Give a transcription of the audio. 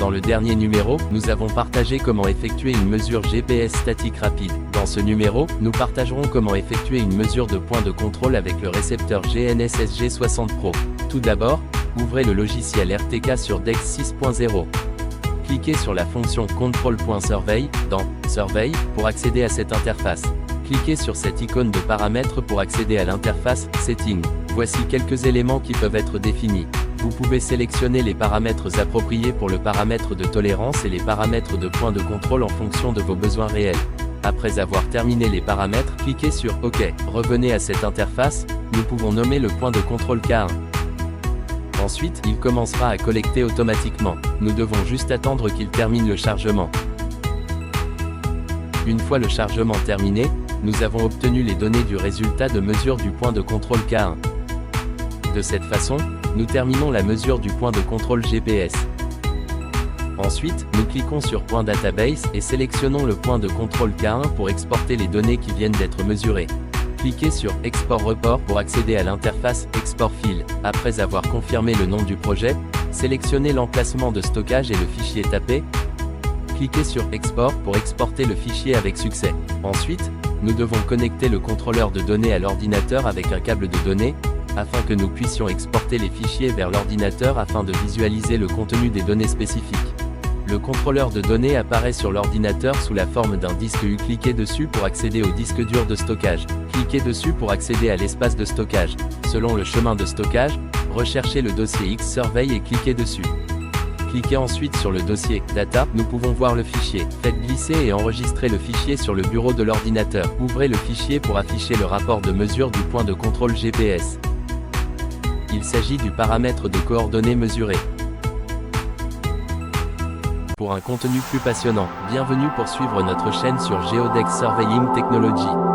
Dans le dernier numéro, nous avons partagé comment effectuer une mesure GPS statique rapide. Dans ce numéro, nous partagerons comment effectuer une mesure de point de contrôle avec le récepteur GNSS G60 Pro. Tout d'abord, ouvrez le logiciel RTK sur DEX 6.0. Cliquez sur la fonction Control.Survey dans Survey pour accéder à cette interface. Cliquez sur cette icône de paramètres pour accéder à l'interface Settings. Voici quelques éléments qui peuvent être définis. Vous pouvez sélectionner les paramètres appropriés pour le paramètre de tolérance et les paramètres de point de contrôle en fonction de vos besoins réels. Après avoir terminé les paramètres, cliquez sur OK. Revenez à cette interface, nous pouvons nommer le point de contrôle K1. Ensuite, il commencera à collecter automatiquement. Nous devons juste attendre qu'il termine le chargement. Une fois le chargement terminé, nous avons obtenu les données du résultat de mesure du point de contrôle K1. De cette façon, nous terminons la mesure du point de contrôle GPS. Ensuite, nous cliquons sur Point Database et sélectionnons le point de contrôle K1 pour exporter les données qui viennent d'être mesurées. Cliquez sur Export Report pour accéder à l'interface Export File. Après avoir confirmé le nom du projet, sélectionnez l'emplacement de stockage et le fichier tapé. Cliquez sur Export pour exporter le fichier avec succès. Ensuite, nous devons connecter le contrôleur de données à l'ordinateur avec un câble de données, afin que nous puissions exporter les fichiers vers l'ordinateur afin de visualiser le contenu des données spécifiques. Le contrôleur de données apparaît sur l'ordinateur sous la forme d'un disque U. Cliquez dessus pour accéder au disque dur de stockage. Cliquez dessus pour accéder à l'espace de stockage. Selon le chemin de stockage, recherchez le dossier X-Survey et cliquez dessus. Cliquez ensuite sur le dossier Data, nous pouvons voir le fichier. Faites glisser et enregistrer le fichier sur le bureau de l'ordinateur. Ouvrez le fichier pour afficher le rapport de mesure du point de contrôle GPS. Il s'agit du paramètre de coordonnées mesurées. Pour un contenu plus passionnant, bienvenue pour suivre notre chaîne sur Geodex Surveying Technology.